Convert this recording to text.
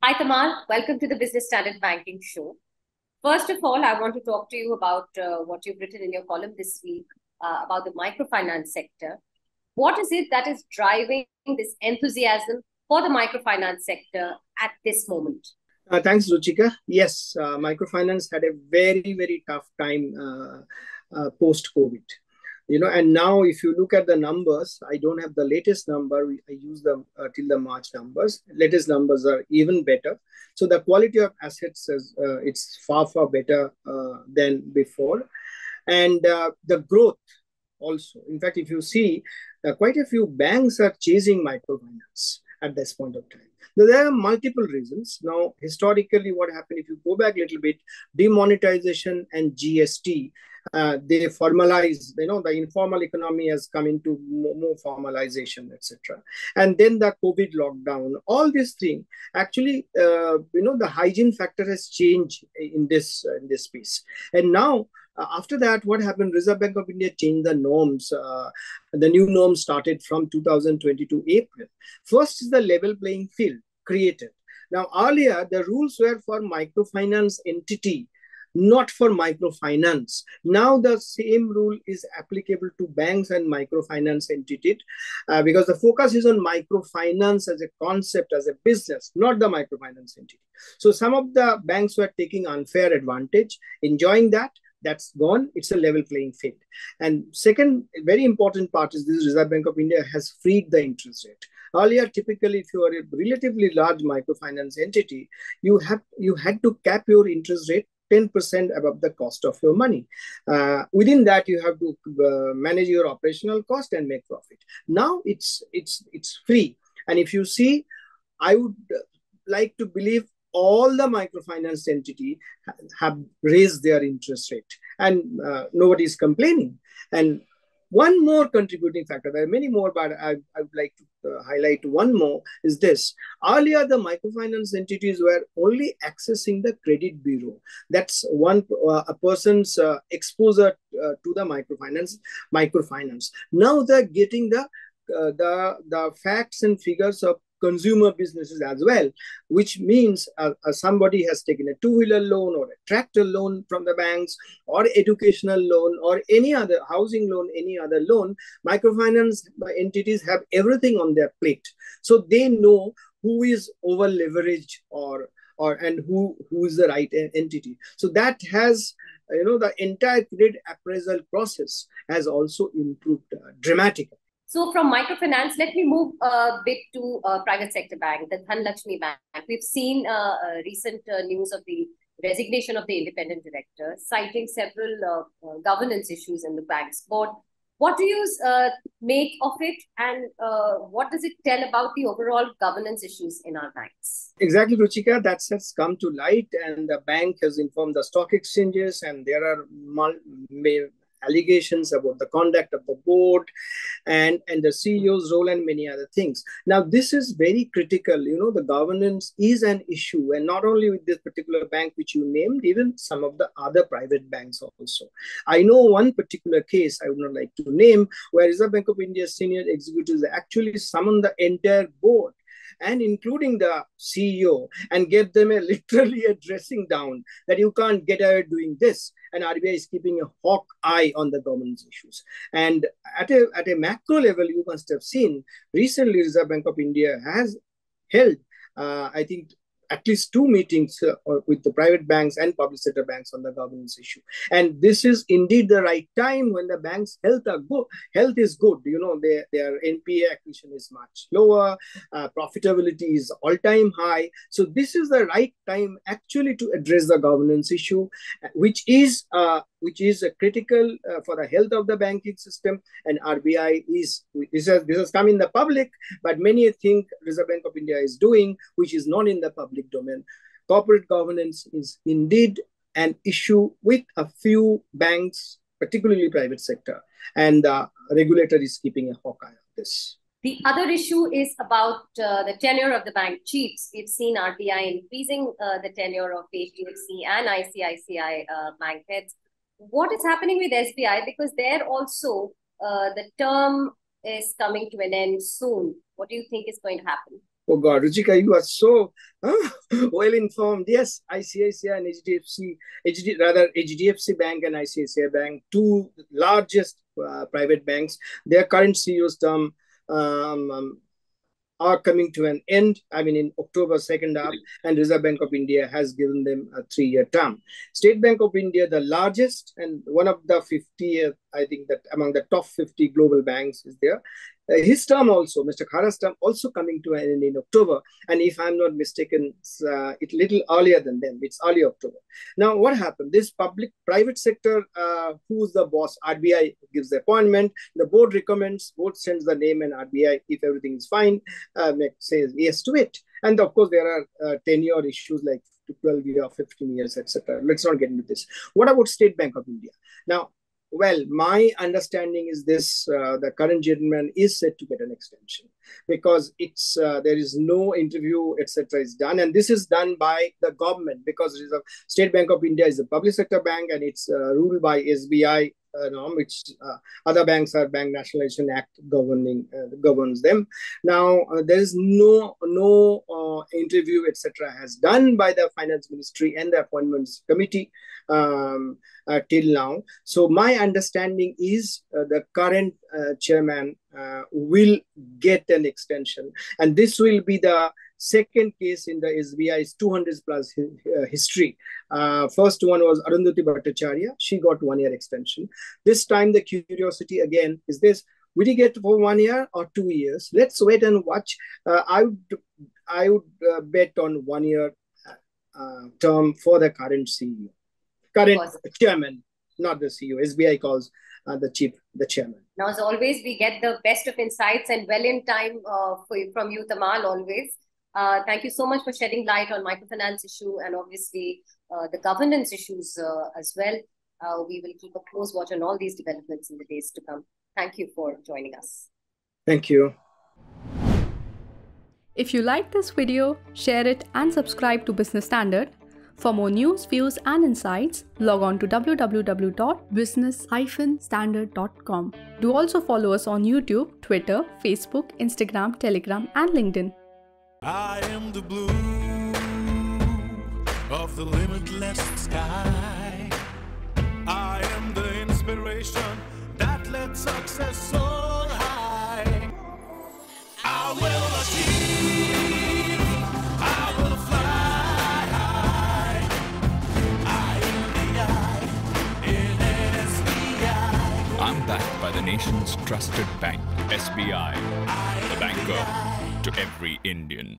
Hi, Tamal. Welcome to the Business Standard Banking Show. First of all, I want to talk to you about what you've written in your column this week about the microfinance sector. What is it that is driving this enthusiasm for the microfinance sector at this moment? Thanks, Ruchika. Yes, microfinance had a very, very tough time post-COVID. And now if you look at the numbers, I don't have the latest number. I use the till the March numbers. Latest numbers are even better. So the quality of assets is it's far, far better than before. And the growth also. In fact, if you see, quite a few banks are chasing microfinance at this point of time. Now, there are multiple reasons. Now, historically, what happened if you go back a little bit, demonetization and GST, they formalize, the informal economy has come into more formalization, etc. And then the COVID lockdown, all these things, actually, the hygiene factor has changed in this space. And now, after that, what happened? Reserve Bank of India changed the norms. The new norms started from 2022 April. First is the level playing field created. Now, earlier, the rules were for microfinance entity, not for microfinance. Now, the same rule is applicable to banks and microfinance entities because the focus is on microfinance as a concept, as a business, not the microfinance entity. So, some of the banks were taking unfair advantage, enjoying that. That's gone. It's a level playing field. And second, very important part is this: Reserve Bank of India has freed the interest rate. Earlier, typically, if you are a relatively large microfinance entity, you had to cap your interest rate 10% above the cost of your money. Within that, you have to manage your operational cost and make profit. Now it's free. And if you see, I would like to believe all the microfinance entity have raised their interest rate, and nobody is complaining. And one more contributing factor, there are many more, but I would like to highlight one more, is this. Earlier, the microfinance entities were only accessing the credit bureau. That's a person's exposure to the microfinance. Now they're getting the facts and figures of consumer businesses as well, which means somebody has taken a two-wheeler loan or a tractor loan from the banks or educational loan or any other housing loan, any other loan. Microfinance entities have everything on their plate. So they know who is over leveraged and who is the right entity. So that has the entire credit appraisal process has also improved dramatically. So, from microfinance, let me move a bit to private sector bank, the Dhanlakshmi Bank. We've seen recent news of the resignation of the independent director, citing several governance issues in the bank's board. What do you make of it, and what does it tell about the overall governance issues in our banks? Exactly, Ruchika. That has come to light, and the bank has informed the stock exchanges, and there are allegations about the conduct of the board and the CEO's role and many other things. Now, this is very critical. The governance is an issue, and not only with this particular bank which you named, even some of the other private banks also. I know one particular case I would not like to name where Reserve Bank of India's senior executives actually summoned the entire board and including the CEO, and gave them literally a dressing down that you can't get away doing this. And RBI is keeping a hawk eye on the governance issues. And at a macro level, you must have seen recently Reserve Bank of India has held, I think, at least two meetings with the private banks and public sector banks on the governance issue. And this is indeed the right time when the banks' health is good. Their NPA acquisition is much lower, profitability is all-time high. So this is the right time actually to address the governance issue, which is critical for the health of the banking system. And RBI this has come in the public, but many think Reserve Bank of India is doing, which is not in the public domain. Corporate governance is indeed an issue with a few banks, particularly private sector, and the regulator is keeping a hawk eye on this. The other issue is about the tenure of the bank chiefs. We've seen RBI increasing the tenure of HDFC and ICICI bank heads. What is happening with SBI? Because there also the term is coming to an end soon. What do you think is going to happen? Oh God, Ruchika, you are so well informed. Yes, ICICI and HDFC Bank and ICICI Bank, two largest private banks. Their current CEO's term are coming to an end. I mean, in October second half, and Reserve Bank of India has given them a 3-year term. State Bank of India, the largest and one of the 50, I think that among the top 50 global banks is there. His term also, Mr. Khara's term also coming to an end in October. And if I'm not mistaken, it's little earlier than them. It's early October. Now, what happened? This private sector, who's the boss? RBI gives the appointment. The board recommends, board sends the name, and RBI, if everything is fine, says yes to it. And of course, there are tenure issues like 12 years, 15 years, etc. Let's not get into this. What about State Bank of India? Now, well, my understanding is this: the current gentleman is set to get an extension because it's there is no interview, etc. is done, and this is done by the government because State Bank of India is a public sector bank and it's ruled by SBI norm, which other banks are Bank Nationalization Act governs them. Now there is no interview, etc. has done by the Finance Ministry and the Appointments Committee till now. So my understanding is the current chairman will get an extension, and this will be the second case in the SBI's 200 plus history. First one was Arundhati Bhattacharya. She got 1 year extension. This time the curiosity again is this: will he get for 1 year or 2 years? Let's wait and watch. I would bet on 1 year term for the current CEO, current chairman, not the CEO. SBI calls the chairman. Now, as always, we get the best of insights and well in time from you, Tamal, always. Thank you so much for shedding light on microfinance issue and obviously the governance issues as well. We will keep a close watch on all these developments in the days to come. Thank you for joining us. Thank you. If you like this video, share it and subscribe to Business Standard. For more news, views and insights, log on to www.business-standard.com. Do also follow us on YouTube, Twitter, Facebook, Instagram, Telegram and LinkedIn. I am the blue of the limitless sky. I am the inspiration that lets success soar high. I will achieve, I will fly high. I am the I in SBI. I'm backed by the nation's trusted bank, SBI, the banker to every Indian.